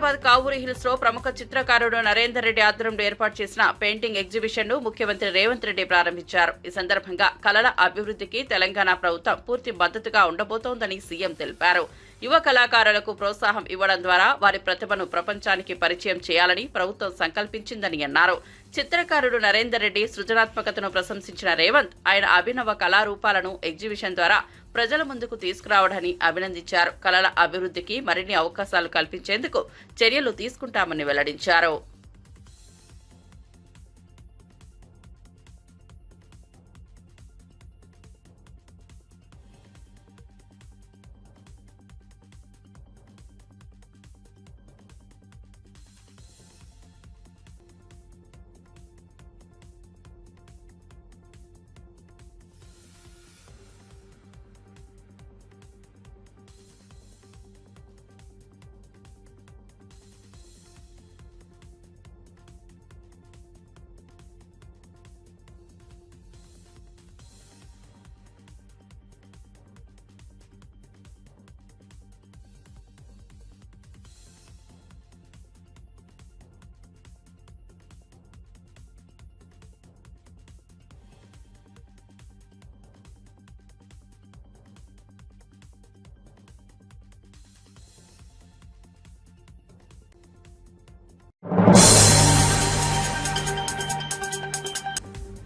Hyderabad Kavuri hills లో ప్రముఖ చిత్రకారుడు నరేందర్ రెడ్డి ఆధ్వర్యంలో ఏర్పాటు చేసిన పెయింటింగ్ ఎగ్జిబిషన్ ను ముఖ్యమంత్రి రేవంత్ రెడ్డి ప్రారంభించారు. ఈ సందర్భంగా కళల అభివృద్ధికి తెలంగాణ ప్రభుత్వం పూర్తి మద్దతుగా ఉండబోతోందని సీఎం తెలిపారు. యువ కళాకారులకు ప్రోత్సాహం ఇవ్వడం ద్వారా వారి ప్రతిభను ప్రపంచానికి పరిచయం చేయాలని ప్రభుత్వం సంకల్పించిందని అన్నారు. చిత్రకారుడు నరేందర్ రెడ్డి సృజనాత్మకతను ప్రశంసించిన రేవంత్ ఆయన అభినవ కళారూపాలను ఎగ్జిబిషన్ ద్వారా ప్రజల ముందుకు తీసుకురావడాన్ని అభినందించారు. కళల అభివృద్ధికి మరిన్ని అవకాశాలు కల్పించేందుకు చర్యలు తీసుకుంటామని వెల్లడించారు.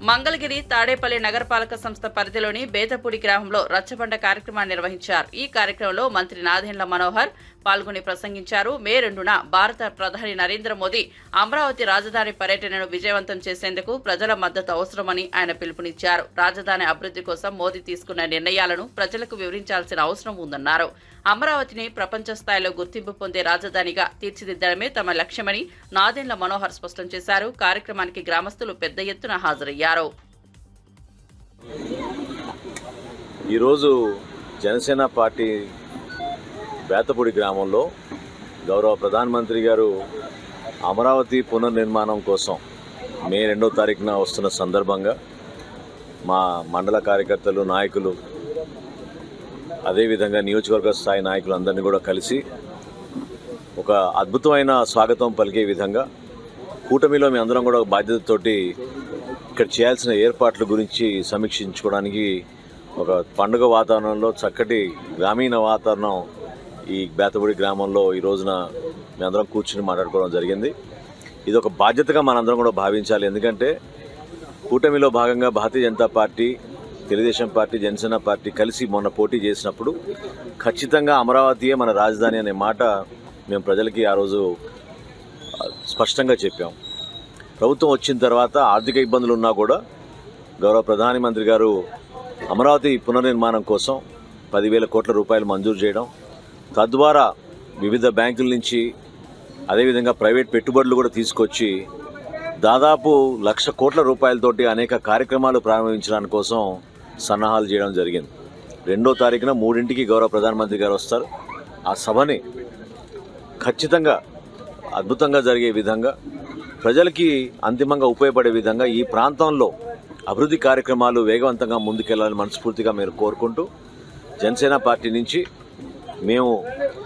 మంగళగిరి తాడేపల్లి నగరపాలక సంస్థ పరిధిలోని బేతపూడి గ్రామంలో రచ్చబండ కార్యక్రమాన్ని నిర్వహించారు. ఈ కార్యక్రమంలో మంత్రి నాదెండ్ల మనోహర్ పాల్గొని ప్రసంగించారు. మే 2న భారత ప్రధాని నరేంద్ర మోదీ అమరావతి రాజధాని పర్యటనను విజయవంతం చేసేందుకు ప్రజల మద్దతు అవసరమని ఆయన పిలుపునిచ్చారు. రాజధాని అభివృద్ధి కోసం మోదీ తీసుకున్న నిర్ణయాలను ప్రజలకు వివరించాల్సిన అవసరం ఉందన్నారు. అమరావతిని ప్రపంచ స్థాయిలో గుర్తింపు పొందే రాజధానిగా తీర్చిదిద్దడమే తమ లక్ష్యమని నాదెండ్ల మనోహర్ స్పష్టం చేశారు. కార్యక్రమానికి గ్రామస్తులు పెద్ద ఎత్తున హాజరయ్యారు. ఈరోజు జనసేన పార్టీ బేతపూడి గ్రామంలో గౌరవ ప్రధానమంత్రి గారు అమరావతి పునర్నిర్మాణం కోసం మే 2వ తారీఖున వస్తున్న సందర్భంగా మా మండల కార్యకర్తలు నాయకులు అదేవిధంగా నియోజకవర్గ స్థాయి నాయకులు అందరినీ కూడా కలిసి ఒక అద్భుతమైన స్వాగతం పలికే విధంగా కూటమిలో మీ అందరం కూడా బాధ్యతతోటి ఇక్కడ చేయాల్సిన ఏర్పాట్ల గురించి సమీక్షించుకోవడానికి ఒక పండుగ వాతావరణంలో చక్కటి గ్రామీణ వాతావరణం ఈ బేతపూడి గ్రామంలో ఈ రోజున మీ అందరం కూర్చుని మాట్లాడుకోవడం జరిగింది. ఇది ఒక బాధ్యతగా మనందరం కూడా భావించాలి. ఎందుకంటే కూటమిలో భాగంగా Bharatiya Janata party, Telugu Desam party, Janasena party కలిసి మొన్న పోటీ చేసినప్పుడు ఖచ్చితంగా అమరావతియే మన రాజధాని అనే మాట మేము ప్రజలకి ఆ రోజు స్పష్టంగా చెప్పాం. ప్రభుత్వం వచ్చిన తర్వాత ఆర్థిక ఇబ్బందులు ఉన్నా కూడా గౌరవ ప్రధానమంత్రి గారు అమరావతి పునర్నిర్మాణం కోసం 10,000 కోట్ల రూపాయలు మంజూరు చేయడం, తద్వారా వివిధ బ్యాంకుల నుంచి అదేవిధంగా ప్రైవేట్ పెట్టుబడులు కూడా తీసుకొచ్చి దాదాపు 1,00,000 కోట్ల రూపాయలతోటి అనేక కార్యక్రమాలు ప్రారంభించడానికి కోసం సన్నాహాలు చేయడం జరిగింది. 2వ తారీఖున 3ంటికి గౌరవ ప్రధానమంత్రి గారు వస్తారు. ఆ సభని ఖచ్చితంగా అద్భుతంగా జరిగే విధంగా ప్రజలకి అంతిమంగా ఉపయోగపడే విధంగా ఈ ప్రాంతంలో అభివృద్ధి కార్యక్రమాలు వేగవంతంగా ముందుకెళ్లాలని మనస్ఫూర్తిగా మీరు కోరుకుంటూ జనసేన పార్టీ నుంచి మేము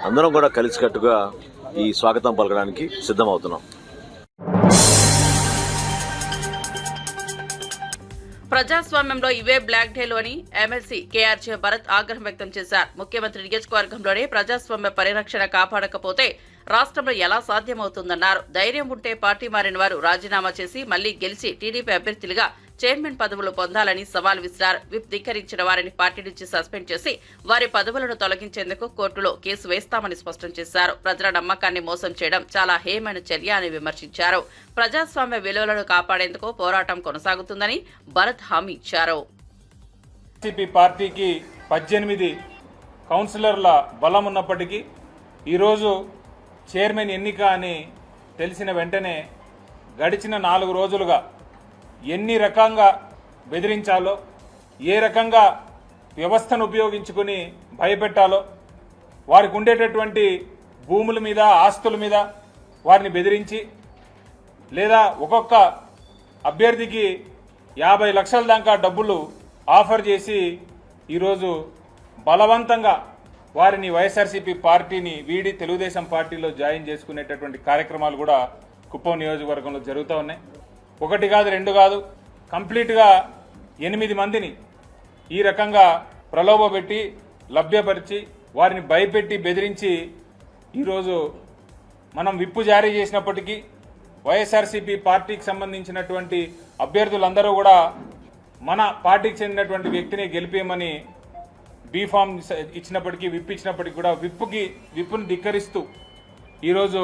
అందరం కూడా కలిసికట్టుగా ఈ స్వాగతం పలకడానికి సిద్ధమవుతున్నాం. ప్రజాస్వామ్యంలో ఇవే బ్లాక్ డేలు అని ఎమ్మెల్సీ కేఆర్జే భరత్ ఆగ్రహం వ్యక్తం చేశారు. ముఖ్యమంత్రి నియోజకవర్గంలోనే ప్రజాస్వామ్య పరిరక్షణ కాపాడకపోతే రాష్ట్రంలో ఎలా సాధ్యమవుతుందన్నారు. ధైర్యం ఉంటే పార్టీ మారిన వారు రాజీనామా చేసి మళ్లీ గెలిచి టీడీపీ అభ్యర్థులుగా చైర్మన్ పదవులు పొందాలని సవాల్ విసిరారు. విప్ ధిక్కరించిన వారిని పార్టీ నుంచి సస్పెండ్ చేసి వారి పదవులను తొలగించేందుకు కోర్టులో కేసు వేస్తామని స్పష్టం చేశారు. ప్రజల నమ్మకాన్ని మోసం చేయడం చాలా హేయమైన చర్య అని విమర్శించారు. ప్రజాస్వామ్య విలువలను కాపాడేందుకు పోరాటం కొనసాగుతుందని భరత్ హామీ ఇచ్చారు. పార్టీకి 18 కౌన్సిలర్ల బలం ఉన్నప్పటికీ ఈరోజు చైర్మన్ ఎన్నిక అని తెలిసిన వెంటనే గడిచిన 4 రోజులుగా ఎన్ని రకంగా బెదిరించాలో, ఏ రకంగా వ్యవస్థను ఉపయోగించుకుని భయపెట్టాలో, వారికి ఉండేటటువంటి భూముల మీద, ఆస్తుల మీద వారిని బెదిరించి, లేదా ఒక్కొక్క అభ్యర్థికి 50 లక్షల దాకా డబ్బులు ఆఫర్ చేసి ఈరోజు బలవంతంగా వారిని వైఎస్ఆర్సీపీ పార్టీని వీడి తెలుగుదేశం పార్టీలో జాయిన్ చేసుకునేటటువంటి కార్యక్రమాలు కూడా కుప్పం నియోజకవర్గంలో జరుగుతూ ఉన్నాయి. ఒకటి కాదు, రెండు కాదు, కంప్లీట్గా 8 మందిని ఈ రకంగా ప్రలోభపెట్టి లభ్యపరిచి వారిని భయపెట్టి బెదిరించి ఈరోజు మనం విప్పు జారీ చేసినప్పటికీ వైఎస్ఆర్సీపీ పార్టీకి సంబంధించినటువంటి అభ్యర్థులందరూ కూడా మన పార్టీకి చెందినటువంటి వ్యక్తిని గెలిపేయమని బీఫామ్ ఇచ్చినప్పటికీ విప్ ఇచ్చినప్పటికీ కూడా విప్పును ధిక్కరిస్తూ ఈరోజు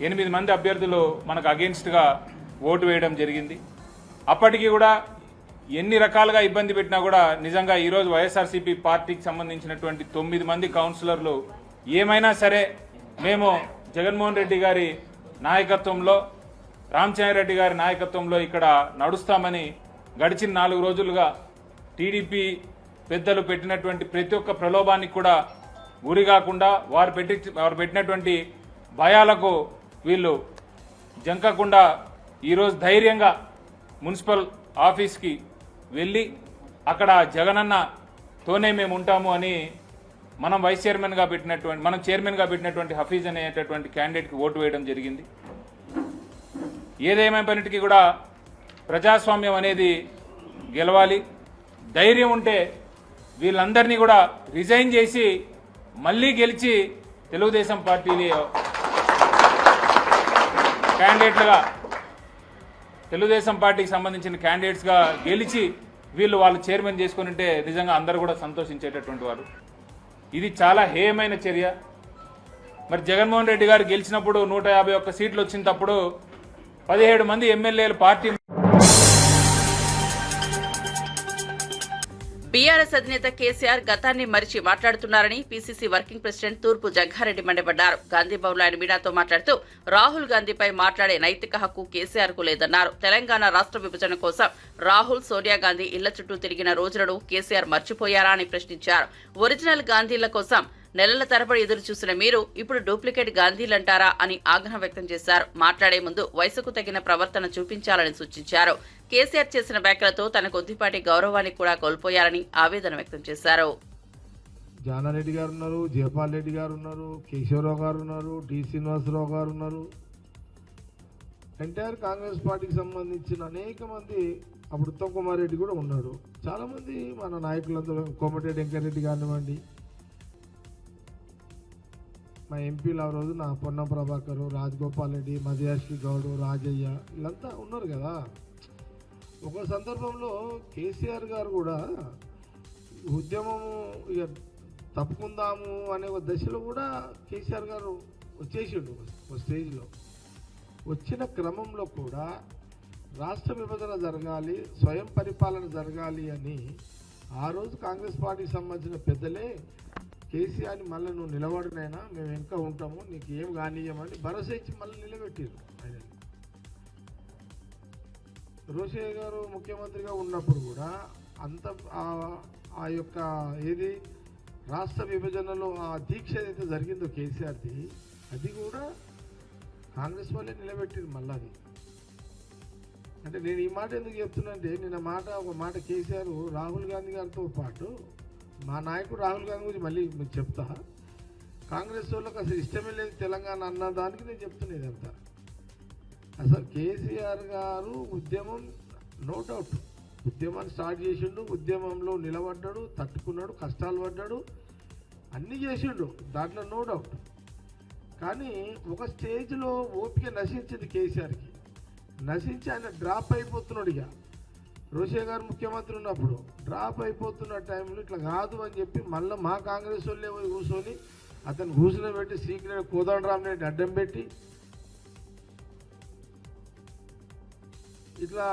8 మంది అభ్యర్థులు మనకు అగెన్స్ట్గా ఓటు వేయడం జరిగింది. అప్పటికి కూడా ఎన్ని రకాలుగా ఇబ్బంది పెట్టినా కూడా నిజంగా ఈరోజు వైఎస్ఆర్సీపీ పార్టీకి సంబంధించినటువంటి 9 మంది కౌన్సిలర్లు ఏమైనా సరే మేము జగన్మోహన్ రెడ్డి గారి నాయకత్వంలో, రామచంద్రారెడ్డి గారి నాయకత్వంలో ఇక్కడ నడుస్తామని గడిచిన 4 రోజులుగా టీడీపీ పెద్దలు పెట్టినటువంటి ప్రతి ఒక్క ప్రలోభానికి కూడా గురి కాకుండా వారు పెట్టినటువంటి భయాలకు వీళ్ళు జంకకుండా ఈరోజు ధైర్యంగా మున్సిపల్ ఆఫీస్కి వెళ్ళి అక్కడ జగనన్నతోనే మేము ఉంటాము అని మనం చైర్మన్గా పెట్టినటువంటి హఫీజ్ అనేటటువంటి క్యాండిడేట్కి ఓటు వేయడం జరిగింది. ఏదేమైనప్పటికీ కూడా ప్రజాస్వామ్యం అనేది గెలవాలి. ధైర్యం ఉంటే వీళ్ళందరినీ కూడా రిజైన్ చేసి మళ్ళీ గెలిచి తెలుగుదేశం పార్టీలో క్యాండిడేట్లుగా, తెలుగుదేశం పార్టీకి సంబంధించిన క్యాండిడేట్స్గా గెలిచి వాళ్ళు చైర్మన్ చేసుకుని ఉంటే నిజంగా అందరూ కూడా సంతోషించేటటువంటి వారు. ఇది చాలా హేయమైన చర్య. మరి జగన్మోహన్ రెడ్డి గారు గెలిచినప్పుడు 151 సీట్లు వచ్చినప్పుడు 17 మంది ఎమ్మెల్యేలు పార్టీ బీఆర్ఎస్ అధినేత కేసీఆర్ గతాన్ని మరిచి మాట్లాడుతున్నారని పీసీసీ వర్కింగ్ ప్రెసిడెంట్ తూర్పు జగ్గారెడ్డి మండిపడ్డారు. గాంధీభవన్లో ఆయన మీడియాతో మాట్లాడుతూ రాహుల్ గాంధీపై మాట్లాడే నైతిక హక్కు కేసీఆర్ కు లేదన్నారు. తెలంగాణ రాష్ట్ర విభజన కోసం రాహుల్, సోనియా గాంధీ ఇళ్ల చుట్టూ తిరిగిన రోజులను కేసీఆర్ మర్చిపోయారా అని ప్రశ్నించారు. ఒరిజినల్ గాంధీల కోసం నెలల తరబడి ఎదురు చూసిన మీరు ఇప్పుడు డూప్లికేట్ గాంధీలంటారా అని ఆగ్రహం వ్యక్తం చేశారు. మాట్లాడే ముందు వయసుకు తగిన ప్రవర్తన చూపించాలని సూచించారు. కేసీఆర్ చేసిన వ్యాఖ్యలతో తన కొద్దిపాటి గౌరవాన్ని కూడా కోల్పోయారని ఆవేదన వ్యక్తం చేశారు. జానారెడ్డి గారు ఉన్నారు, జయపాల్ రెడ్డి గారు ఉన్నారు, కేశవరావు గారు ఉన్నారు, డి శ్రీనివాసరావు గారు ఉన్నారు. ఎంటైర్ కాంగ్రెస్ పార్టీకి సంబంధించిన అనేక మంది, అప్పుడు ఉత్తమ్ కుమార్ రెడ్డి కూడా ఉన్నాడు. చాలామంది మన నాయకులందరూ, కోమటిరెడ్డి వెంకటరెడ్డి కానివ్వండి, మా ఎంపీలు ఆ రోజు నా పొన్నం ప్రభాకర్, రాజగోపాల్ రెడ్డి, మధుయాష్కి గౌడ్, రాజయ్య, వీళ్ళంతా ఉన్నారు కదా. ఒక సందర్భంలో కేసీఆర్ గారు కూడా ఉద్యమము ఇక తప్పుకుందాము అనే ఒక దశలో కూడా కేసీఆర్ గారు వచ్చేసిండు. ఒక స్టేజ్లో వచ్చిన క్రమంలో కూడా రాష్ట్ర విభజన జరగాలి, స్వయం పరిపాలన జరగాలి అని ఆ రోజు కాంగ్రెస్ పార్టీకి సంబంధించిన పెద్దలే కేసీఆర్ని మళ్ళీ నువ్వు నిలబడినైనా మేము ఇంకా ఉంటాము, నీకు ఏం కానీయమని భరోసా ఇచ్చి మళ్ళీ నిలబెట్టారు. ఆయన రోషయ్య గారు ముఖ్యమంత్రిగా ఉన్నప్పుడు కూడా అంత ఆ యొక్క ఏది రాష్ట్ర విభజనలో ఆ దీక్ష ఏదైతే జరిగిందో కేసీఆర్ది, అది కూడా కాంగ్రెస్ వాళ్ళే నిలబెట్టింది మళ్ళీ. అది అంటే నేను ఈ మాట ఎందుకు చెప్తున్నా అంటే, నేను ఒక మాట కేసీఆర్ రాహుల్ గాంధీ గారితో పాటు మా నాయకుడు రాహుల్ గాంధీ గురించి మళ్ళీ మీకు చెప్తా. కాంగ్రెస్ వాళ్ళకి అసలు ఇష్టమే లేదు తెలంగాణ అన్న దానికి నేను చెప్తున్నా ఇదంతా. అసలు కేసీఆర్ గారు ఉద్యమం, నో డౌట్ ఉద్యమాన్ని స్టార్ట్ చేసిండు, ఉద్యమంలో నిలబడ్డాడు, తట్టుకున్నాడు, కష్టాలు పడ్డాడు, అన్నీ చేసిండు, దాంట్లో నో డౌట్. కానీ ఒక స్టేజ్లో ఓపిక నశించింది కేసీఆర్కి. నశించి ఆయన డ్రాప్ అయిపోతున్నాడు. ఇక రోషయ్య గారు ముఖ్యమంత్రి ఉన్నప్పుడు డ్రాప్ అయిపోతున్న టైంలో ఇట్లా కాదు అని చెప్పి మళ్ళీ మా కాంగ్రెస్ వాళ్ళే పోయి కూర్చొని అతను కూర్చుని పెట్టి సీక్రెట్ కోదండరామ్ని అడ్డం పెట్టి ఇట్లా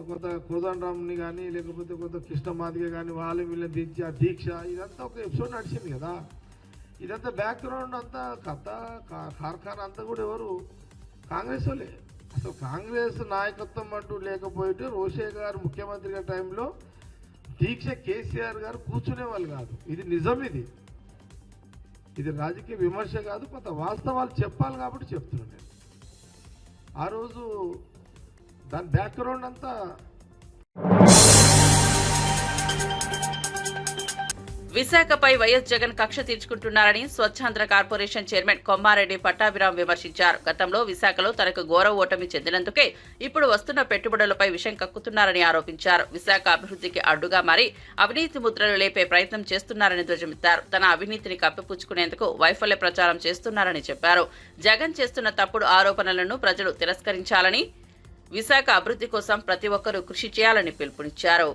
కొంత కోదండరామ్ని కానీ లేకపోతే కొంత కృష్ణమాదిగ కానీ వాళ్ళు వీళ్ళని దించి ఆ దీక్ష, ఇదంతా ఒక ఎపిసోడ్ నడిచింది కదా. ఇదంతా బ్యాక్గ్రౌండ్ అంతా కథ కార్ఖానా అంతా కూడా ఎవరు కాంగ్రెస్ వాళ్ళే. అసలు కాంగ్రెస్ నాయకత్వం అంటూ లేకపోతే రోషయ్య గారు ముఖ్యమంత్రిగా టైంలో దీక్ష కేసీఆర్ గారు కూర్చునే వాళ్ళు కాదు. ఇది నిజం. ఇది రాజకీయ విమర్శ కాదు, కొంత వాస్తవాలు చెప్పాలి కాబట్టి చెప్తున్నాను నేను. ఆ రోజు దాని బ్యాక్గ్రౌండ్ అంతా విశాఖపై వైఎస్ జగన్ కక్ష తీర్చుకుంటున్నారని స్వచ్ఛాంధ్ర కార్పొరేషన్ చైర్మన్ కొమ్మారెడ్డి పట్టాభిరామ్ విమర్శించారు. గతంలో విశాఖలో తనకు ఘోర ఓటమి చెందినందుకే ఇప్పుడు వస్తున్న పెట్టుబడులపై విషం కక్కుతున్నారని ఆరోపించారు. విశాఖ అభివృద్ధికి అడ్డుగా మారి అవినీతి ముద్రలు లేపే ప్రయత్నం చేస్తున్నారని ధ్వజమెత్తారు. తన అవినీతిని కప్పిపుచ్చుకునేందుకు వైఫల్య ప్రచారం చేస్తున్నారని చెప్పారు. జగన్ చేస్తున్న తప్పుడు ఆరోపణలను ప్రజలు తిరస్కరించాలని, విశాఖ అభివృద్ధి కోసం ప్రతి ఒక్కరూ కృషి చేయాలని పిలుపునిచ్చారు.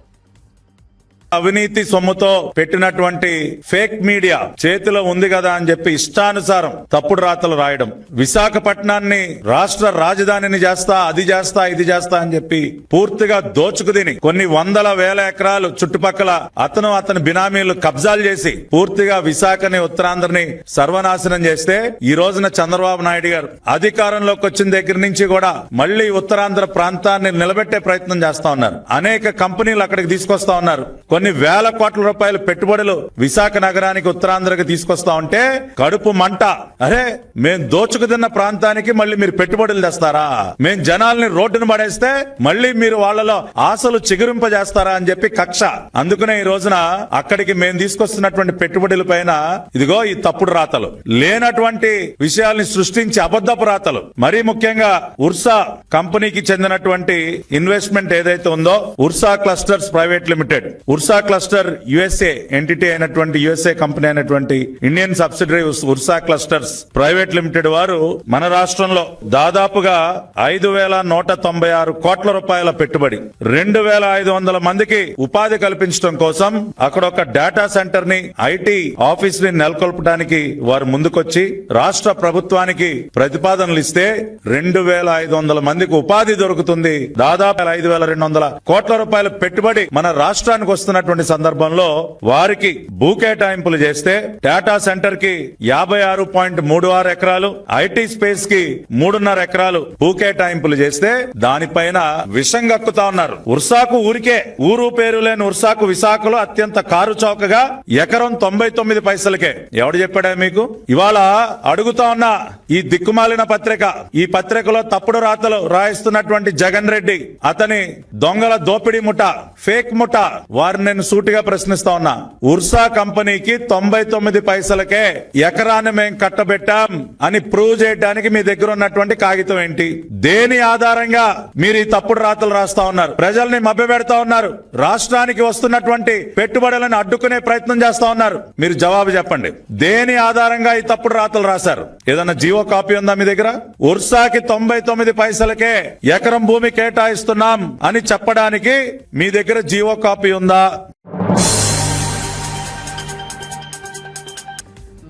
అవినీతి సొమ్ముతో పెట్టినటువంటి ఫేక్ మీడియా చేతిలో ఉంది కదా అని చెప్పి ఇష్టానుసారం తప్పుడు రాతలు రాయడం, విశాఖపట్నాన్ని రాష్ట్ర రాజధానిని చేస్తా, అది చేస్తా, ఇది చేస్తా అని చెప్పి పూర్తిగా దోచుకుదిని కొన్ని వందల వేల ఎకరాలు చుట్టుపక్కల అతని బినామీలు కబ్జాలు చేసి పూర్తిగా విశాఖని, ఉత్తరాంధ్రని సర్వనాశనం చేస్తే ఈ రోజున చంద్రబాబు నాయుడు గారు అధికారంలోకి వచ్చిన దగ్గర నుంచి కూడా మళ్లీ ఉత్తరాంధ్ర ప్రాంతాన్ని నిలబెట్టే ప్రయత్నం చేస్తా ఉన్నారు. అనేక కంపెనీలు అక్కడికి తీసుకొస్తా ఉన్నారు. కొన్ని వేల కోట్ల రూపాయల పెట్టుబడులు విశాఖ నగరానికి, ఉత్తరాంధ్రకి తీసుకొస్తా ఉంటే కడుపు మంట. అరే, మేం దోచుకు తిన్న ప్రాంతానికి మళ్ళీ మీరు పెట్టుబడులు తెస్తారా? మేం జనాల్ని రోడ్డును పడేస్తే మళ్ళీ మీరు వాళ్లలో ఆశలు చిగురింపజేస్తారా అని చెప్పి కక్ష. అందుకనే ఈ రోజున అక్కడికి మేం తీసుకొస్తున్నటువంటి పెట్టుబడుల పైన ఇదిగో ఈ తప్పుడు రాతలు, లేనటువంటి విషయాల్ని సృష్టించి అబద్ధపు రాతలు. మరీ ముఖ్యంగా ఉర్సా కంపెనీకి చెందినటువంటి ఇన్వెస్ట్మెంట్ ఏదైతే ఉందో, Ursa clusters private limited, Ursa cluster USA entity అయినటువంటి, యుఎస్ఏ కంపెనీ అయినటువంటి Indian subsidiary Ursa clusters private limited వారు మన రాష్ట్రంలో దాదాపుగా 5,196 కోట్ల రూపాయల పెట్టుబడి, 2,500 మందికి ఉపాధి కల్పించడం కోసం అక్కడ ఒక డేటా సెంటర్ ని, ఐటీ ఆఫీస్ ని నెలకొల్పడానికి వారు ముందుకొచ్చి రాష్ట్ర ప్రభుత్వానికి ప్రతిపాదనలు ఇస్తే 2,500 మందికి ఉపాధి దొరుకుతుంది. దాదాపు 5,200 కోట్ల రూపాయల పెట్టుబడి మన రాష్ట్రానికి వస్తున్నటువంటి సందర్భంలో వారికి భూ కేటాయింపులు చేస్తే డేటా సెంటర్ కి 56.36 ఎకరాలు, ఐటీ స్పేస్ కి 3.5 ఎకరాలు భూ కేటాయింపులు చేస్తే దానిపైన విషం కక్కుతా ఉన్నారు. ఉర్సాకు ఊరికే ఊరు పేరు లేని ఉర్సాకు విశాఖలో అత్యంత కారు చౌకగా ఎకరం 99 పైసలకే. ఎవడు చెప్పాడా మీకు? ఇవాళ అడుగుతా ఉన్న ఈ దిక్కుమాలిన పత్రిక, ఈ పత్రికలో తప్పుడు రాతలు రాయిస్తున్నటువంటి జగన్ రెడ్డి, అతని దొంగల దోపిడీ ముఠ, ఫేక్ ముఠ, వారిని నేను సూటిగా ప్రశ్నిస్తా ఉన్నా. ఉర్సా కంపెనీకి 99 పైసలకే ఎకరాన్ని మేం కట్టబెట్టాం అని ప్రూవ్ చేయడానికి మీ దగ్గర ఉన్నటువంటి కాగితం ఏంటి? దేని ఆధారంగా మీరు ఈ తప్పుడు రాతలు రాస్తా ఉన్నారు? ప్రజల్ని మభ్యపెడతా ఉన్నారు. రాష్ట్రానికి వస్తున్నటువంటి పెట్టుబడులను అడ్డుకునే ప్రయత్నం చేస్తా ఉన్నారు. మీరు జవాబు చెప్పండి. దేని ఆధారంగా ఈ తప్పుడు రాతలు రాశారు? ఏదన్నా జీవో కాపీ ఉందా మీ దగ్గర? ఉర్సాకి 99 పైసలకే ఎకరం భూమి కేటాయిస్తున్నాం అని చెప్పడానికి మీ దగ్గర జీవో కాపీ ఉందా?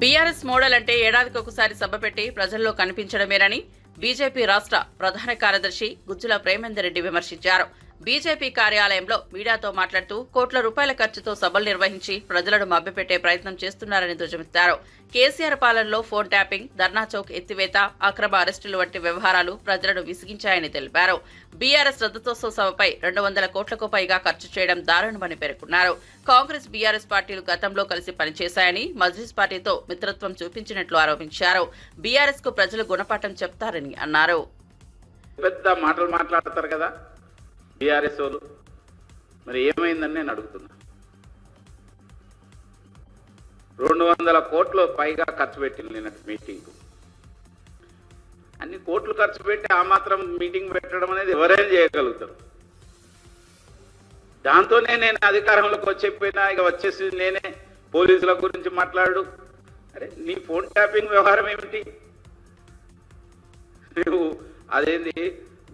బీఆర్ఎస్ మోడల్ అంటే ఏడాదికి ఒకసారి సభ పెట్టి ప్రజల్లో కనిపించడమేనని బీజేపీ రాష్ట్ర ప్రధాన కార్యదర్శి గుజ్జుల ప్రేమేందర్ రెడ్డి విమర్శించారు. బీజేపీ కార్యాలయంలో మీడియాతో మాట్లాడుతూ కోట్ల రూపాయల ఖర్చుతో సభలు నిర్వహించి ప్రజలను మభ్యపెట్టే ప్రయత్నం చేస్తున్నారని ధ్వజమెత్తారు. కేసీఆర్ పాలనలో ఫోన్ ట్యాపింగ్, ధర్నా చౌక్ ఎత్తివేత, అక్రమ అరెస్టులు వంటి వ్యవహారాలు ప్రజలను విసిగించాయని తెలిపారు. బీఆర్ఎస్ రద్దతోత్సవ సభపై 200 కోట్లకు పైగా ఖర్చు చేయడం దారుణమని పేర్కొన్నారు. కాంగ్రెస్, బీఆర్ఎస్ పార్టీలు గతంలో కలిసి పనిచేశాయని, మజ్లిస్ పార్టీతో మిత్రత్వం చూపించినట్లు ఆరోపించారు. బీఆర్ఎస్ కు ప్రజలు గుణపాఠం చెప్తారని అన్నారు. పెద్ద మాటలు మాట్లాడతారు కదా బీఆర్ఎస్ వాళ్ళు, మరి ఏమైందని నేను అడుగుతున్నా. 200 కోట్లు పైగా ఖర్చు పెట్టింది నిన్నటి మీటింగ్కు. అన్ని కోట్లు ఖర్చు పెట్టి ఆ మాత్రం మీటింగ్ పెట్టడం అనేది ఎవరైనా చేయగలుగుతారు. దాంతోనే నేను అధికారంలోకి వచ్చేపోయినా, ఇక వచ్చేసి నేనే పోలీసుల గురించి మాట్లాడు. అరే, నీ ఫోన్ ట్యాపింగ్ వ్యవహారం ఏమిటి? నువ్వు అదేంది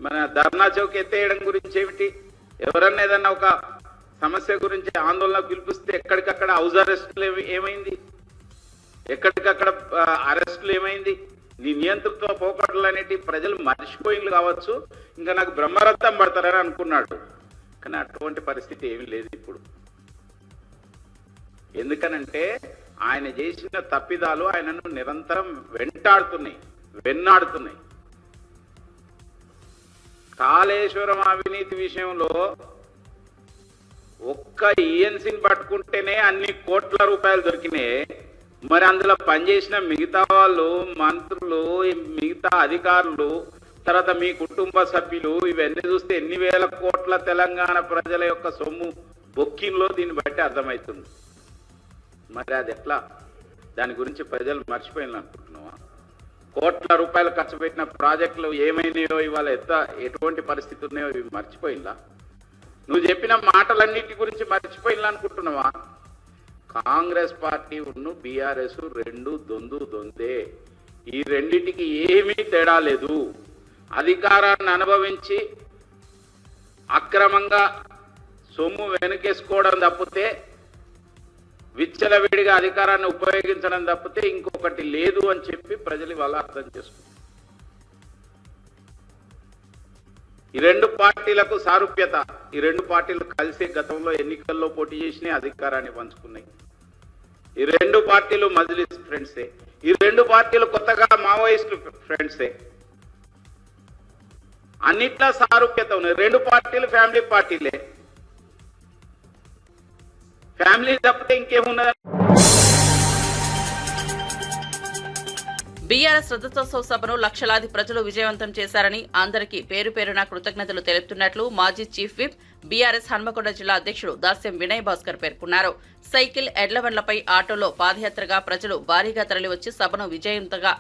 మన ధర్నా చౌక్ ఎత్తేయడం గురించి ఏమిటి? ఎవరన్నా ఏదన్నా ఒక సమస్య గురించి ఆందోళన పిలిపిస్తే ఎక్కడికక్కడ హౌస్ అరెస్టులు ఏమైంది? ఎక్కడికక్కడ అరెస్టులు ఏమైంది? నీ నియంత్రణతో పోకడలు అనేటి ప్రజలు మర్చిపోయింది కావచ్చు, ఇంకా నాకు బ్రహ్మరథం పడతారని అనుకున్నాడు. కానీ అటువంటి పరిస్థితి ఏమీ లేదు ఇప్పుడు. ఎందుకనంటే ఆయన చేసిన తప్పిదాలు ఆయనను నిరంతరం వెన్నాడుతున్నాయి. కాళేశ్వరం అవినీతి విషయంలో ఒక్క ఈఎన్సీని పట్టుకుంటేనే అన్ని కోట్ల రూపాయలు దొరికినాయి. మరి అందులో పనిచేసిన మిగతా వాళ్ళు, మంత్రులు, మిగతా అధికారులు, తర్వాత మీ కుటుంబ సభ్యులు, ఇవన్నీ చూస్తే ఎన్ని వేల కోట్ల తెలంగాణ ప్రజల యొక్క సొమ్ము బొక్కింలో దీన్ని బట్టి అర్థమవుతుంది. మరి అది ఎట్లా? దాని గురించి ప్రజలు మర్చిపోయింది అనుకుంటున్నావా? కోట్ల రూపాయలు ఖర్చు పెట్టిన ప్రాజెక్టులు ఏమైనాయో, ఇవాళ ఎటువంటి పరిస్థితి ఉన్నాయో ఇవి మర్చిపోయిందా? నువ్వు చెప్పిన మాటలన్నిటి గురించి మర్చిపోయిందా అనుకుంటున్నావా? కాంగ్రెస్ పార్టీ ఉన్ను బీఆర్ఎస్ రెండు దొందే. ఈ రెండింటికి ఏమీ తేడా లేదు. అధికారాన్ని అనుభవించి అక్రమంగా సొమ్ము వెనకేసుకోవడం తప్పితే, విచ్చలవిడిగా అధికారాన్ని ఉపయోగించడం తప్పితే ఇంకొకటి లేదు అని చెప్పి ప్రజలు ఇవాళ అర్థం చేసుకుంటారు. ఈ రెండు పార్టీలకు సారూప్యత, ఈ రెండు పార్టీలు కలిసి గతంలో ఎన్నికల్లో పోటీ చేసి అధికారాన్ని పంచుకున్నాయి. ఈ రెండు పార్టీలు మజ్లిస్ ఫ్రెండ్సే. ఈ రెండు పార్టీలు కొత్తగా మావోయిస్టు ఫ్రెండ్సే. అన్నిట్లా సారూప్యత ఉన్నాయి. రెండు పార్టీలు ఫ్యామిలీ పార్టీలే. ఫ్యామిలీ తప్పితే ఇంకేమున్నది? బీఆర్ఎస్ రజతోత్సవ సభను లక్షలాది ప్రజలు విజయవంతం చేశారని, అందరికీ పేరు పేరున కృతజ్ఞతలు తెలుపుతున్నట్లు మాజీ చీఫ్ విప్ బీఆర్ఎస్ హన్మకొండ జిల్లా అధ్యక్షుడు దాస్యం వినయ్ భాస్కర్ పేర్కొన్నారు. సైకిల్, ఎడ్లబండ్లపై, ఆటోలో పాదయాత్రగా ప్రజలు భారీగా తరలివచ్చి సభను విజయవంతంగా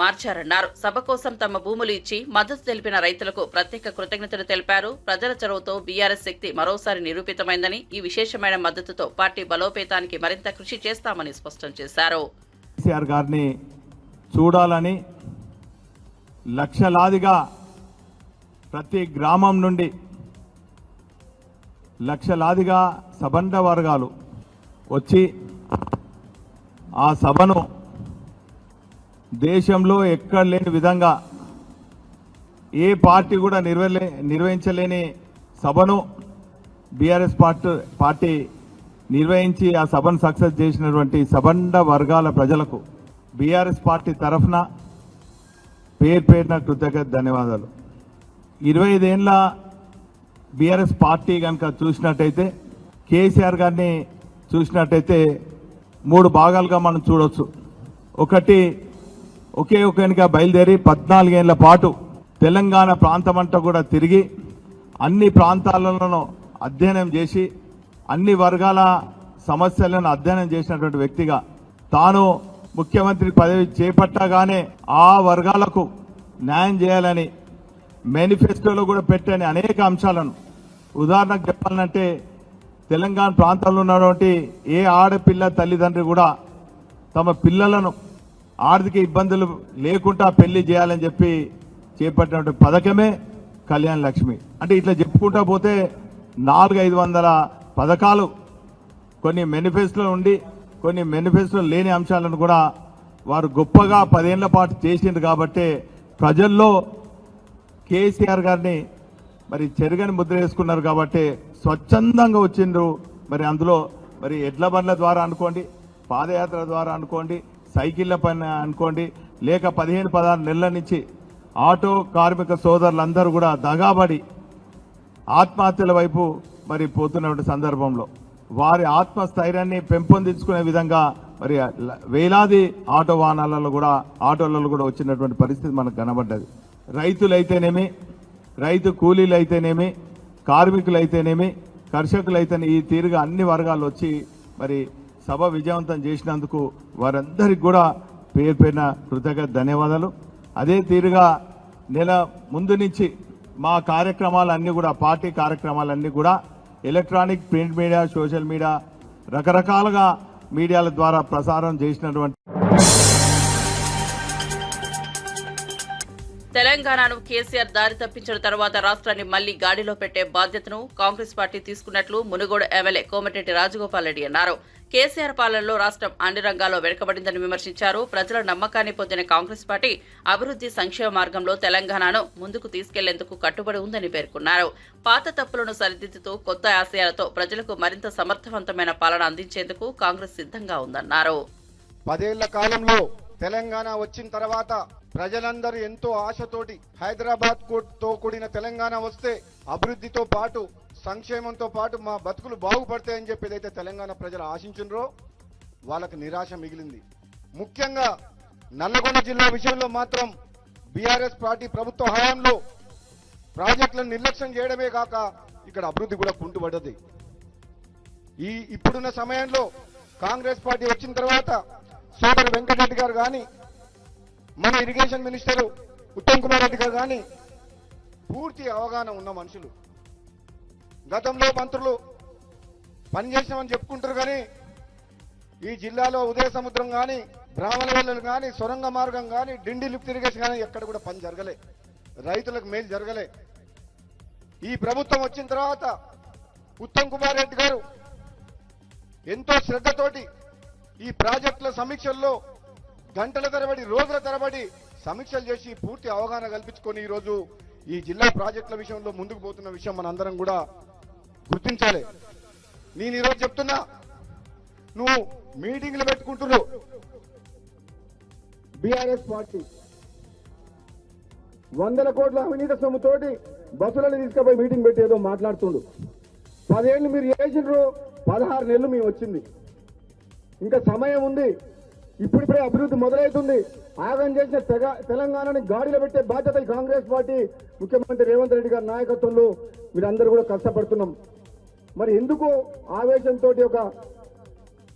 మార్చారన్నారు. సభ కోసం తమ భూములు ఇచ్చి మద్దతు తెలిపిన రైతులకు ప్రత్యేక కృతజ్ఞతలు తెలిపారు. ప్రజల చొరవతో బీఆర్ఎస్ శక్తి మరోసారి నిరూపితమైందని, ఈ విశేషమైన మద్దతుతో పార్టీ బలోపేతానికి మరింత కృషి చేస్తామని స్పష్టం చేశారు. కేసీఆర్ గారిని చూడాలని లక్షలాదిగా ప్రతి గ్రామం నుండి లక్షలాదిగా సబండ వర్గాలు వచ్చి ఆ సభను దేశంలో ఎక్కడ లేని విధంగా ఏ పార్టీ కూడా నిర్వహించలేని సభను బీఆర్ఎస్ పార్టీ నిర్వహించి ఆ సభను సక్సెస్ చేసినటువంటి సబండ వర్గాల ప్రజలకు బీఆర్ఎస్ పార్టీ తరఫున పేరున కృతజ్ఞత ధన్యవాదాలు. 25 ఏళ్ళ బీఆర్ఎస్ పార్టీ కనుక చూసినట్టయితే, కేసీఆర్ గారిని చూసినట్టయితే 3 భాగాలుగా మనం చూడవచ్చు. ఒకటి, ఒకే ఒకనిగా బయలుదేరి 14 ఏళ్ల పాటు తెలంగాణ ప్రాంతమంతా కూడా తిరిగి అన్ని ప్రాంతాలను అధ్యయనం చేసి అన్ని వర్గాల సమస్యలను అధ్యయనం చేసినటువంటి వ్యక్తిగా, తాను ముఖ్యమంత్రి పదవి చేపట్టగానే ఆ వర్గాలకు న్యాయం చేయాలని మేనిఫెస్టోలో కూడా పెట్టని అనేక అంశాలను, ఉదాహరణకు చెప్పాలంటే తెలంగాణ ప్రాంతంలో ఉన్నటువంటి ఏ ఆడపిల్ల తల్లిదండ్రి కూడా తమ పిల్లలను ఆర్థిక ఇబ్బందులు లేకుండా పెళ్లి చేయాలని చెప్పి చేపట్టినటువంటి పథకమే కళ్యాణ లక్ష్మి. అంటే ఇట్లా చెప్పుకుంటా పోతే 400-500 పథకాలు కొన్ని మేనిఫెస్టోలో ఉండి కొన్ని మేనిఫెస్టోలో లేని అంశాలను కూడా వారు గొప్పగా 10 ఏళ్ల పాటు చేసిండ్రు. కాబట్టి ప్రజల్లో కేసీఆర్ గారిని మరి చెరుగని ముద్ర వేసుకున్నారు. కాబట్టి స్వచ్ఛందంగా వచ్చిండ్రు. మరి అందులో మరి ఎడ్ల బండ్ల ద్వారా అనుకోండి, పాదయాత్ర ద్వారా అనుకోండి, సైకిళ్ల పైన అనుకోండి, లేక 15-16 నెలల నుంచి ఆటో కార్మిక సోదరులందరూ కూడా దగాబడి ఆత్మహత్యల వైపు మరి పోతున్నటువంటి సందర్భంలో వారి ఆత్మస్థైర్యాన్ని పెంపొందించుకునే విధంగా మరి వేలాది ఆటోలలో కూడా వచ్చినటువంటి పరిస్థితి మనకు కనబడ్డది. రైతులైతేనేమి, రైతు కూలీలైతేనేమి, కార్మికులైతేనేమి, కర్షకులైతేనే ఈ తీరుగా అన్ని వర్గాలు వచ్చి మరి సభ విజయవంతం చేసినందుకు వారందరికీ కూడా పేరున కృతజ్ఞత ధన్యవాదాలు. అదే తీరుగా నెల ముందు నుంచి మా కార్యక్రమాలన్నీ కూడా, పార్టీ కార్యక్రమాలన్నీ కూడా electronic, print media, social media, రకరకాలుగా మీడియాల ద్వారా ప్రసారం చేసినటువంటి తెలంగాణను కేసీఆర్ దారి తప్పించిన తర్వాత రాష్ట్రాన్ని మళ్లీ గాడిలో పెట్టే బాధ్యతను కాంగ్రెస్ పార్టీ తీసుకున్నట్లు మునుగోడు ఎమ్మెల్యే కోమటిరెడ్డి రాజగోపాల్ రెడ్డి అన్నారు. కేసీఆర్ పాలనలో రాష్ట్రం అన్ని రంగాల్లో వెనుకబడిందని విమర్శించారు. ప్రజల నమ్మకాన్ని పొందిన కాంగ్రెస్ పార్టీ అభివృద్ధి సంక్షేమ మార్గంలో తెలంగాణను ముందుకు తీసుకెళ్లేందుకు కట్టుబడి ఉందని పేర్కొన్నారు. పాత తప్పులను సరిదిద్దుతూ కొత్త ఆశయాలతో ప్రజలకు మరింత సమర్థవంతమైన పాలన అందించేందుకు కాంగ్రెస్ సిద్ధంగా ఉందన్నారు. 10 ఏళ్ల కాలంలో తెలంగాణ వచ్చిన తర్వాత ప్రజలందరూ ఎంతో ఆశతోటి హైదరాబాద్ తో కూడిన తెలంగాణ వస్తే అభివృద్ధితో పాటు సంక్షేమంతో పాటు మా బతుకులు బాగుపడతాయని చెప్పి ఏదైతే తెలంగాణ ప్రజలు ఆశించినరో వాళ్ళకి నిరాశ మిగిలింది. ముఖ్యంగా నల్లగొండ జిల్లా విషయంలో మాత్రం బీఆర్ఎస్ పార్టీ ప్రభుత్వ హయాంలో ప్రాజెక్టులను నిర్లక్ష్యం చేయడమే కాక ఇక్కడ అభివృద్ధి కూడా కుంటుపడ్డది. ఇప్పుడున్న సమయంలో కాంగ్రెస్ పార్టీ వచ్చిన తర్వాత సోదరు వెంకటరెడ్డి గారు కానీ, మన ఇరిగేషన్ మినిస్టర్ ఉత్తమ్ కుమార్ రెడ్డి గారు కానీ పూర్తి అవగాహన ఉన్న మనుషులు. గతంలో మంత్రులు పనిచేసామని చెప్పుకుంటారు కానీ ఈ జిల్లాలో ఉదయ సముద్రం కానీ, బ్రాహ్మణవెల్లులు కానీ, సొరంగ మార్గం కానీ, డిండి లిఫ్ట్ ఇరిగేషన్ కానీ ఎక్కడ కూడా పని జరగలే, రైతులకు మేలు జరగలే. ఈ ప్రభుత్వం వచ్చిన తర్వాత ఉత్తమ్ కుమార్ రెడ్డి గారు ఎంతో శ్రద్ధతోటి ఈ ప్రాజెక్టుల సమీక్షల్లో గంటల తరబడి, రోజుల తరబడి సమీక్షలు చేసి పూర్తి అవగాహన కల్పించుకొని ఈరోజు ఈ జిల్లా ప్రాజెక్టుల విషయంలో ముందుకు పోతున్న విషయం మనందరం కూడా గుర్తించాలి. నేను ఈరోజు చెప్తున్నా, నువ్వు మీటింగ్లు పెట్టుకుంటున్నావు, బీఆర్ఎస్ పార్టీ 100 కోట్ల అవినీతి సొమ్ముతోటి బస్సులను తీసుకుపోయి మీటింగ్ పెట్టి ఏదో మాట్లాడుతుండు. 10 ఏళ్ళు మీరు చేసిండ్రు, 16 నెలలు మేము వచ్చింది, ఇంకా సమయం ఉంది. ఇప్పుడిప్పుడే అభివృద్ధి మొదలవుతుంది. ఆగం చేసిన తెలంగాణని గాడిలో పెట్టే బాధ్యత ఈ కాంగ్రెస్ పార్టీ ముఖ్యమంత్రి రేవంత్ రెడ్డి గారి నాయకత్వంలో మీరందరూ కూడా కష్టపడుతున్నాం. మరి ఎందుకు ఆవేశంతో ఒక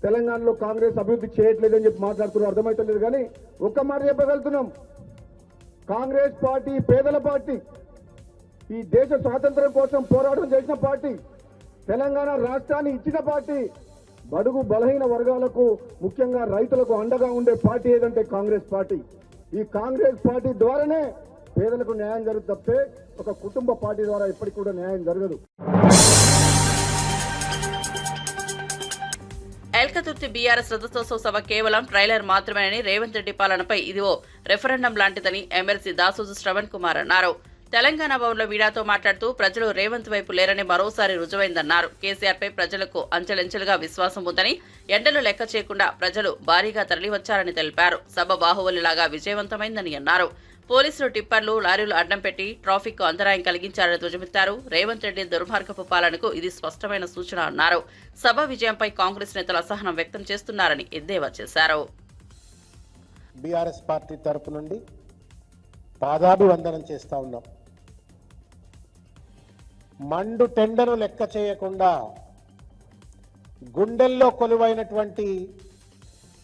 తెలంగాణలో కాంగ్రెస్ అభివృద్ధి చేయట్లేదని చెప్పి మాట్లాడుతున్నారు అర్థమవుతలేదు. కానీ ఒక్క మాట చెప్పగలుగుతున్నాం, కాంగ్రెస్ పార్టీ పేదల పార్టీ, ఈ దేశ స్వాతంత్ర్యం కోసం పోరాటం చేసిన పార్టీ, తెలంగాణ రాష్ట్రాన్ని ఇచ్చిన పార్టీ, బడుగు బలహీన వర్గాలకు ముఖ్యంగా రైతులకు అండగా ఉండే పార్టీ ఏదంటే కాంగ్రెస్ పార్టీ. ఈ కాంగ్రెస్ పార్టీ ద్వారానే పేదలకు న్యాయం జరుగుతుంది తప్పితే ఒక కుటుంబ పార్టీ ద్వారా ఎప్పటికి కూడా న్యాయం జరగదు. ఎల్కతుర్తి బీఆర్ఎస్ రథోత్సవ సభ కేవలం ట్రైలర్ మాత్రమేనని రేవంత్ రెడ్డి పాలనపై ఇది ఓ రెఫరెండం లాంటిదని ఎమ్మెల్సీ దాసోజు శ్రవణ్ కుమార్ అన్నారు. తెలంగాణ భవన్లో మీడియాతో మాట్లాడుతూ ప్రజలు రేవంత్ వైపు లేరని మరోసారి రుజువైందన్నారు. కేసీఆర్పై ప్రజలకు అంచెలంచెలుగా విశ్వాసం ఉందని, ఎండలు లెక్క చేయకుండా ప్రజలు భారీగా తరలివచ్చారని తెలిపారు. సభ బాహుబలిలాగా విజయవంతమైందని అన్నారు. పోలీసులు టిప్పర్లు, లారీలు అడ్డం పెట్టి ట్రాఫిక్ కు అంతరాయం కలిగించారని ధ్వజమెత్తారు. రేవంత్ రెడ్డి దుర్మార్గపు పాలనకు ఇది స్పష్టమైన సూచన అన్నారు. సభ విజయంపై కాంగ్రెస్ నేతలు అసహనం వ్యక్తం చేస్తున్నారని ఎద్దేవా చేశారు. బీఆర్ఎస్ పార్టీ తరపు నుండి పాదాభివందనం చేస్తా ఉన్నాం. మండు టెండను లెక్క చేయకుండా గుండెల్లో కొలువైనటువంటి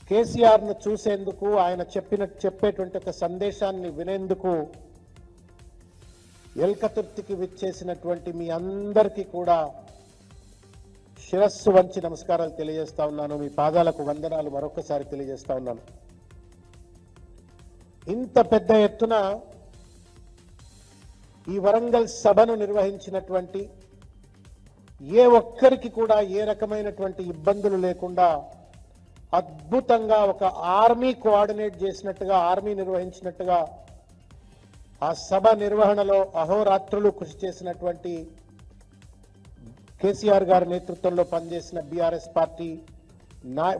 కేసీఆర్ను చూసేందుకు, ఆయన చెప్పేటువంటి ఒక సందేశాన్ని వినేందుకు ఎల్కతుర్తికి విచ్చేసినటువంటి మీ అందరికీ కూడా శిరస్సు వంచి నమస్కారాలు తెలియజేస్తా ఉన్నాను. మీ పాదాలకు వందనాలు మరొకసారి తెలియజేస్తా ఉన్నాను. ఇంత పెద్ద ఎత్తున ఈ వరంగల్ సభను నిర్వహించినటువంటి ఏ ఒక్కరికి కూడా ఏ రకమైనటువంటి ఇబ్బందులు లేకుండా అద్భుతంగా ఒక ఆర్మీ కోఆర్డినేట్ చేసినట్టుగా, ఆర్మీ నిర్వహించినట్టుగా ఆ సభ నిర్వహణలో అహోరాత్రులు కృషి చేసినటువంటి కేసీఆర్ గారి నేతృత్వంలో పనిచేసిన బీఆర్ఎస్ పార్టీ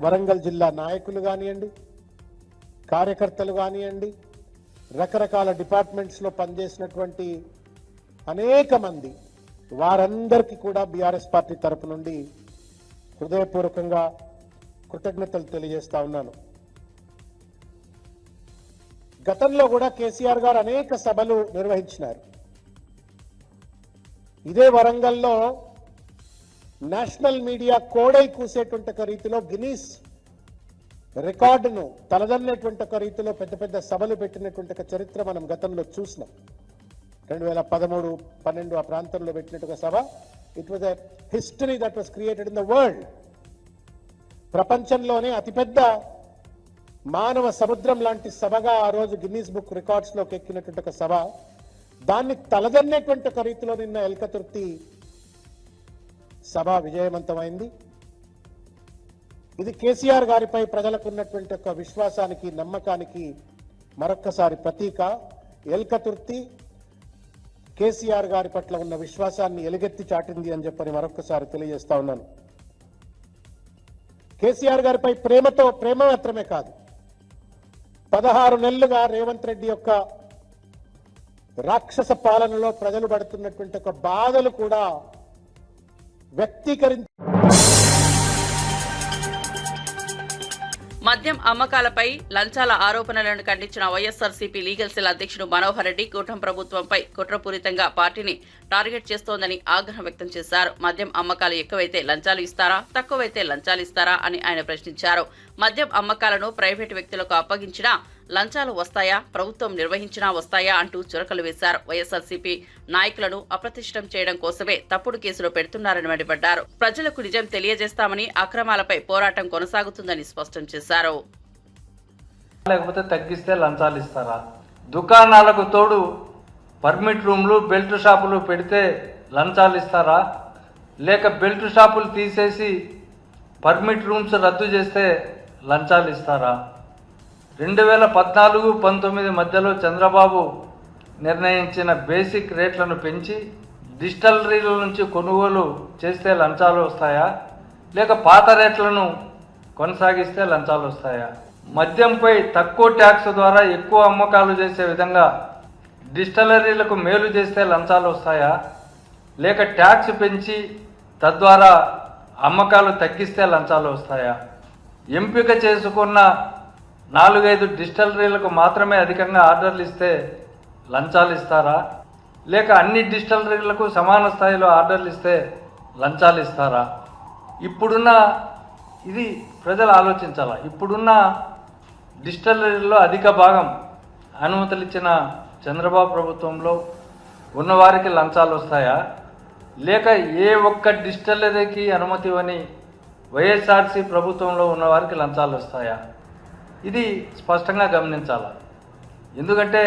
వరంగల్ జిల్లా నాయకులు కానివ్వండి, కార్యకర్తలు కానివ్వండి, రకరకాల డిపార్ట్మెంట్స్లో పనిచేసినటువంటి అనేక మంది, వారందరికీ కూడా బీఆర్ఎస్ పార్టీ తరపు నుండి హృదయపూర్వకంగా కృతజ్ఞతలు తెలియజేస్తా ఉన్నాను. గతంలో కూడా కేసీఆర్ గారు అనేక సభలు నిర్వహించినారు. ఇదే వరంగల్లో నేషనల్ మీడియా కోడై కూసేటువంటి ఒక రీతిలో గిన్నీస్ రికార్డును తలదన్నేటువంటి ఒక రీతిలో పెద్ద పెద్ద సభలు పెట్టినటువంటి ఒక చరిత్ర మనం గతంలో చూసినాం. 2013-12 ఆ ప్రాంతంలో పెట్టినట్టుగా సభ, it was a history that was created in the world. ప్రపంచంలోనే అతిపెద్ద మానవ సముద్రం లాంటి సభగా ఆ రోజు గిన్నీస్ బుక్ రికార్డ్స్ లోకి ఎక్కినటువంటి ఒక సభ, దాన్ని తలదన్నేటువంటి ఒక రీతిలో నిన్న ఎల్కతుర్తి సభ విజయవంతమైంది. ఇది కేసీఆర్ గారిపై ప్రజలకు ఉన్నటువంటి ఒక విశ్వాసానికి, నమ్మకానికి మరొక్కసారి ప్రతీక. ఎల్కతుర్తి కేసీఆర్ గారి పట్ల ఉన్న విశ్వాసాన్ని ఎలుగెత్తి చాటింది అని చెప్పని మరొక్కసారి తెలియజేస్తా ఉన్నాను. కేసీఆర్ గారిపై ప్రేమ మాత్రమే కాదు, 16 నెలలుగా రేవంత్ రెడ్డి యొక్క రాక్షస పాలనలో ప్రజలు పడుతున్నటువంటి ఒక బాధలు కూడా వ్యక్తీకరించి మద్యం అమ్మకాలపై లంచాల ఆరోపణలను ఖండించిన వైఎస్ఆర్సీపీ లీగల్ సెల్ అధ్యక్షుడు మనోహర్ రెడ్డి కూటమి ప్రభుత్వంపై కుట్రపూరితంగా పార్టీని టార్గెట్ చేస్తోందని ఆగ్రహం వ్యక్తం చేశారు. మద్యం అమ్మకాలు ఎక్కువైతే లంచాలు ఇస్తారా, తక్కువైతే లంచాలు ఇస్తారా అని ఆయన ప్రశ్నించారు. మద్యం అమ్మకాలను ప్రైవేటు వ్యక్తులకు అప్పగించినా లంచాలు వస్తాయా, ప్రభుత్వం నిర్వహించినా వస్తాయా అంటూ చురకలు వేశారు. వైఎస్ఆర్సీపీ నాయకులను అప్రతిష్టం చేయడం కోసమే తప్పుడు కేసులు పెడుతున్నారని మండిపడ్డారు. ప్రజలకు నిజం తెలియజేస్తామని, అక్రమాలపై పోరాటం కొనసాగుతుందని స్పష్టం చేశారు. లేకపోతే తగ్గిస్తే లంచాలు ఇస్తారా? దుకాణాలకు తోడు పర్మిట్ రూమ్లు, బెల్ట్ షాపులు పెడితే లంచాలు ఇస్తారా? లేక బెల్ట్ షాపులు తీసేసి పర్మిట్ రూమ్స్ రద్దు చేస్తే లంచాలు ఇస్తారా? 2014-19 మధ్యలో చంద్రబాబు నిర్ణయించిన బేసిక్ రేట్లను పెంచి డిస్టిలరీల నుంచి కొనుగోలు చేస్తే లంచాలు వస్తాయా, లేక పాత రేట్లను కొనసాగిస్తే లంచాలు వస్తాయా? మద్యంపై తక్కువ ట్యాక్స్ ద్వారా ఎక్కువ అమ్మకాలు చేసే విధంగా డిస్టిలరీలకు మేలు చేస్తే లంచాలు వస్తాయా, లేక ట్యాక్స్ పెంచి తద్వారా అమ్మకాలు తగ్గిస్తే లంచాలు వస్తాయా? ఎంపిక చేసుకున్న 4-5 డిస్టిలరీలకు మాత్రమే అధికంగా ఆర్డర్లు ఇస్తే లంచాలు ఇస్తారా, లేక అన్ని డిస్టిలరీలకు సమాన స్థాయిలో ఆర్డర్లు ఇస్తే లంచాలు ఇస్తారా? ఇది ప్రజలు ఆలోచించాలా. ఇప్పుడున్న డిస్టిలరీల్లో అధిక భాగం అనుమతులు ఇచ్చిన చంద్రబాబు ప్రభుత్వంలో ఉన్నవారికి లంచాలు వస్తాయా, లేక ఏ ఒక్క డిస్టిలరీకి అనుమతి ఇవ్వని వైఎస్ఆర్సీ ప్రభుత్వంలో ఉన్నవారికి లంచాలు వస్తాయా? ఇది స్పష్టంగా గమనించాలి. ఎందుకంటే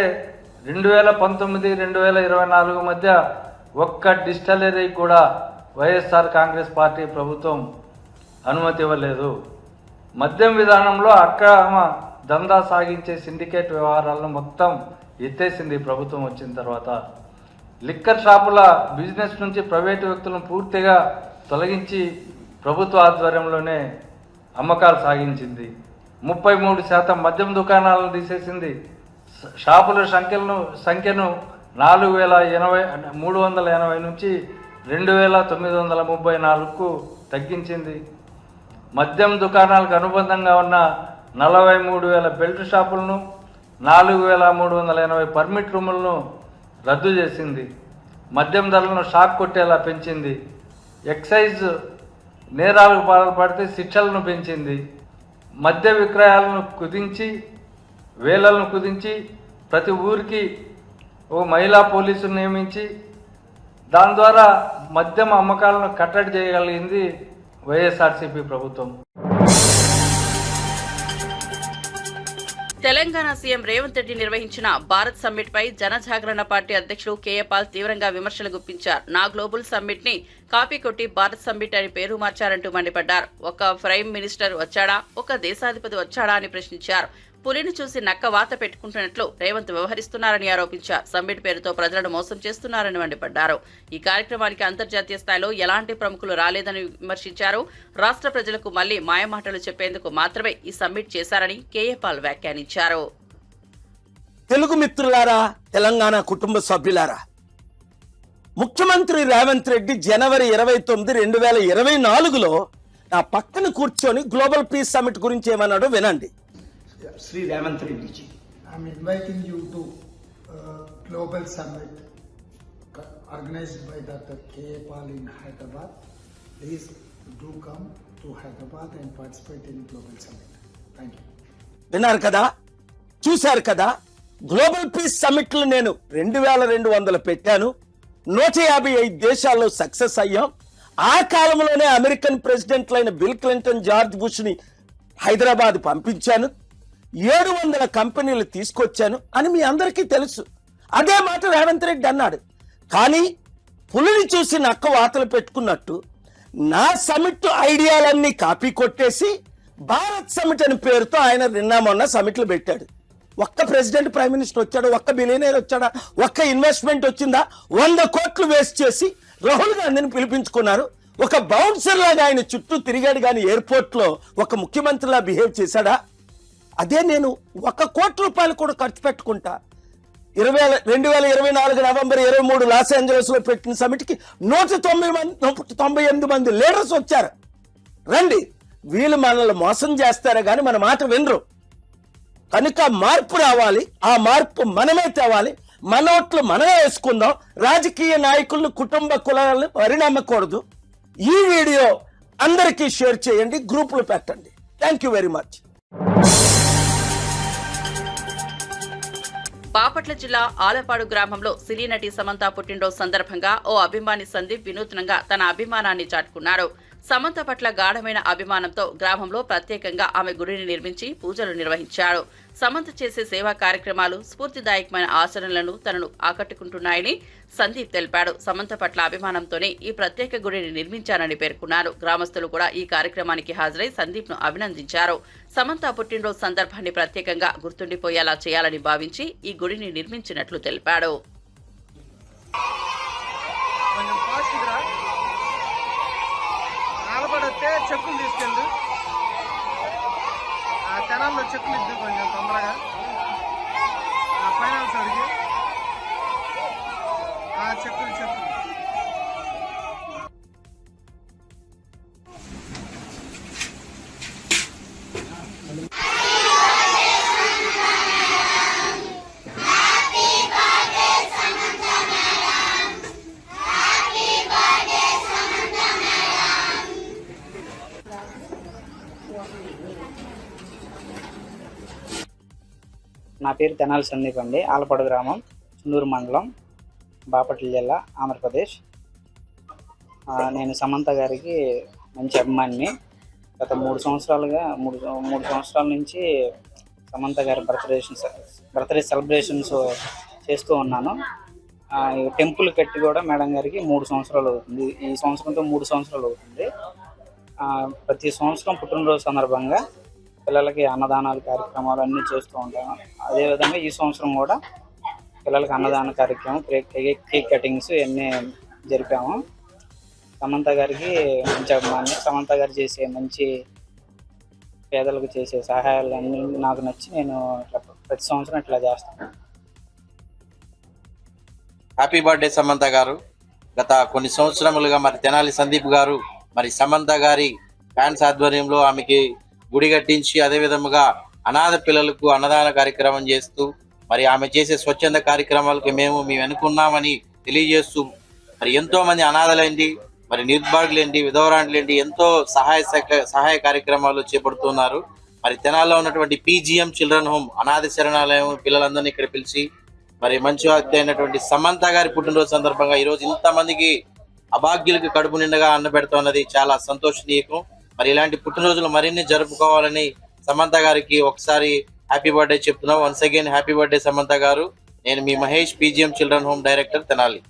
2019-2024 మధ్య ఒక్క డిస్టిలరీ కూడా వైఎస్ఆర్ కాంగ్రెస్ పార్టీ ప్రభుత్వం అనుమతి ఇవ్వలేదు. మద్యం విధానంలో అక్రమ దందా సాగించే సిండికేట్ వ్యవహారాలను మొత్తం ఎత్తేసింది ప్రభుత్వం వచ్చిన తర్వాత. లిక్కర్ షాపుల బిజినెస్ నుంచి ప్రైవేటు వ్యక్తులను పూర్తిగా తొలగించి ప్రభుత్వ ఆధ్వర్యంలోనే అమ్మకాలు సాగించింది. 33% మద్యం దుకాణాలను తీసేసింది. షాపుల సంఖ్యను 380 నుంచి 2934కు తగ్గించింది. మద్యం దుకాణాలకు అనుబంధంగా ఉన్న 43,000 బెల్ట్ షాపులను, 4,380 పర్మిట్ రూములను రద్దు చేసింది. మద్యం ధరలను షాక్ కొట్టేలా పెంచింది. ఎక్సైజ్ నేరాలకు పాల్పడితే శిక్షలను పెంచింది. మద్య విక్రయాలను కుదించి, వేలలను కుదించి ప్రతి ఊరికి ఓ మహిళా పోలీసును నియమించి దాని ద్వారా మద్యం అమ్మకాలను కట్టడి చేయగలిగింది వైఎస్ఆర్సీపీ ప్రభుత్వం. తెలంగాణ సీఎం రేవంత్ రెడ్డి నిర్వహించిన భారత్ సమ్మిట్ పై జనజాగరణ పార్టీ అధ్యక్షుడు కేఏ పాల్ తీవ్రంగా విమర్శలు గుప్పించారు. నా గ్లోబల్ సమ్మిట్ ని కాపీ కొట్టి భారత్ సమ్మిట్ అని పేరు మార్చారంటూ మండిపడ్డారు. ఒక ప్రైమ్ మినిస్టర్ వచ్చాడా, ఒక దేశాధిపతి వచ్చాడా అని ప్రశ్నించారు. పులిని చూసి నక్క వాత పెట్టుకుంటున్నట్లు రేవంత్ వ్యవహరిస్తున్నారని ఆరోపించారు. సమ్మిట్ పేరుతో ప్రజలను మోసం చేస్తున్నారని మండిపడ్డారు. ఈ కార్యక్రమానికి అంతర్జాతీయ స్థాయిలో ఎలాంటి ప్రముఖులు రాలేదని విమర్శించారు. రాష్ట్ర ప్రజలకు మళ్లీ మాయమాటలు చెప్పేందుకు మాత్రమే ఈ సమ్మిట్ చేశారని కేఏ పాల్ వ్యాఖ్యానించారు. తెలుగు మిత్రులారా, తెలంగాణ కుటుంబ సభ్యులారా, ముఖ్యమంత్రి రేవంత్ రెడ్డి జనవరి 29, 2024లో నా పక్కన కూర్చొని గ్లోబల్ పీస్ సమ్మిట్ గురించి ఏమన్నాడో వినండి. Sri Ravant Reddy ji, I'm inviting you to Global Summit organized by Dr. K.A. Paul in Hyderabad. Please do come to Hyderabad and participate in Global Summit. Thank you. విన్నారు కదా, చూశారు కదా, global peace సమ్మిట్లు నేను 2200 పెట్టాను. 155 దేశాల్లో success అయ్యాం. ఆ కాలంలోనే అమెరికన్ ప్రెసిడెంట్లైన బిల్ క్లింటన్, జార్జ్ బుష్ ని హైదరాబాద్ పంపించాను. 700 కంపెనీలు తీసుకొచ్చాను అని మీ అందరికీ తెలుసు. అదే మాట రేవంత్ రెడ్డి అన్నాడు. కానీ పులిని చూసి నక్క వాతలు పెట్టుకున్నట్టు నా సమిట్ ఐడియాలన్నీ కాపీ కొట్టేసి భారత్ సమిట్ అని పేరుతో ఆయన నిన్న మొన్న సమిట్లు పెట్టాడు. ఒక్క ప్రెసిడెంట్, ప్రైమ్ మినిస్టర్ వచ్చాడు, ఒక్క బిలియనీర్ వచ్చాడా, ఒక్క ఇన్వెస్ట్మెంట్ వచ్చిందా? 100 కోట్లు వేస్ట్ చేసి రాహుల్ గాంధీని పిలిపించుకున్నారు. ఒక బౌన్సర్ లాగా ఆయన చుట్టూ తిరిగాడు. కానీ ఎయిర్పోర్ట్ లో ఒక ముఖ్యమంత్రిలా బిహేవ్ చేశాడా? అదే నేను 1 కోటి రూపాయలు కూడా ఖర్చు పెట్టుకుంటా 2024 నవంబర్ 23 లాస్ ఏంజలస్ లో పెట్టిన సమిట్కి 198 మంది లీడర్స్ వచ్చారు. రండి, వీళ్ళు మనల్ని మోసం చేస్తారే కానీ మన మాట వినరు. కనుక మార్పు రావాలి. ఆ మార్పు మనమే తేవాలి. మన ఓట్లు మనమే వేసుకుందాం. రాజకీయ నాయకులను, కుటుంబ కులాలను పరిణామకూడదు. ఈ వీడియో అందరికీ షేర్ చేయండి, గ్రూపులు పెట్టండి. Thank you very much. Bapatla జిల్లా ఆలపాడు గ్రామంలో సినీ నటి సమంత పుట్టినరోజు సందర్భంగా ఓ అభిమాని సందీప్ వినూత్నంగా తన అభిమానాన్ని చాటుకున్నాడు. సమంత పట్ల గాఢమైన అభిమానంతో గ్రామంలో ప్రత్యేకంగా ఆమె గుడిని నిర్మించి పూజలు నిర్వహించాడు. సమంత చేసే సేవా కార్యక్రమాలు, స్ఫూర్తిదాయకమైన ఆచరణలను తనను ఆకట్టుకుంటున్నాయని సందీప్ తెలిపాడు. సమంత పట్ల అభిమానంతోనే ఈ ప్రత్యేక గుడిని నిర్మించారని పేర్కొన్నారు. గ్రామస్తులు కూడా ఈ కార్యక్రమానికి హాజరై సందీప్ ను అభినందించారు. సమంత పుట్టినరోజు సందర్భాన్ని ప్రత్యేకంగా గుర్తుండిపోయేలా చేయాలని భావించి ఈ గుడిని నిర్మించినట్లు తెలిపాడు. చెక్కులు తీసుకెళ్ళి ఆ కెనాల్లో చెక్కులు ఇద్దు కొంచెం తొందరగా ఫైనాన్స్ అడిగి ఆ చెక్కులు నా పేరు తెనాలి సందీప్ అండి. ఆలపాడు గ్రామం, చుండూరు మండలం, బాపట్ల జిల్లా, ఆంధ్రప్రదేశ్. నేను సమంత గారికి మంచి అభిమానిని. గత 3 సంవత్సరాల నుంచి సమంత గారి బర్త్డే సెలబ్రేషన్స్ చేస్తూ ఉన్నాను. టెంపుల్ కట్టి కూడా మేడం గారికి 3 సంవత్సరాలు అవుతుంది. ఈ సంవత్సరంతో 3 సంవత్సరాలు అవుతుంది. ప్రతి సంవత్సరం పుట్టినరోజు సందర్భంగా పిల్లలకి అన్నదానాలు కార్యక్రమాలు అన్నీ చేస్తూ ఉంటాను. అదేవిధంగా ఈ సంవత్సరం కూడా పిల్లలకి అన్నదాన కార్యక్రమం, కేక్ కటింగ్స్ ఇవన్నీ జరిపాము. సమంత గారికి మంచి అభిమాని. సమంత గారు చేసే మంచి పేదలకు చేసే సహాయాలన్నీ నాకు నచ్చి నేను ప్రతి సంవత్సరం ఇట్లా చేస్తాను. హ్యాపీ బర్త్డే సమంత గారు. గత కొన్ని సంవత్సరములుగా మరి తెనాలి సందీప్ గారు మరి సమంత గారి ఫ్యాన్స్ ఆధ్వర్యంలో ఆమెకి గుడి కట్టించి, అదే విధముగా అనాథ పిల్లలకు అన్నదాన కార్యక్రమం చేస్తూ మరి ఆమె చేసే స్వచ్ఛంద కార్యక్రమాలకు మేము అనుకున్నామని తెలియజేస్తూ మరి ఎంతో మంది అనాథలేంటి, మరి నిర్భాగ్యులేంటి, విధవరాంట్లేంటి ఎంతో సహాయ కార్యక్రమాలు చేపడుతున్నారు. మరి తెనాల్లో ఉన్నటువంటి PGM చిల్డ్రన్ హోమ్ అనాథ శరణాలయం పిల్లలందరినీ ఇక్కడ పిలిచి మరి మంచి వ్యక్తి అయినటువంటి సమంత గారి పుట్టినరోజు సందర్భంగా ఈరోజు ఇంతమందికి అభాగ్యులకు కడుపు నిండగా అన్న పెడుతున్నది చాలా సంతోషనీయకం. మరి ఇలాంటి పుట్టినరోజులు మరిన్ని జరుపుకోవాలని సమంత గారికి ఒకసారి హ్యాపీ బర్త్డే చెప్తున్నాం. Once again happy birthday Samantha గారు. నేను మీ Mahesh, PGM children home director, Tenali.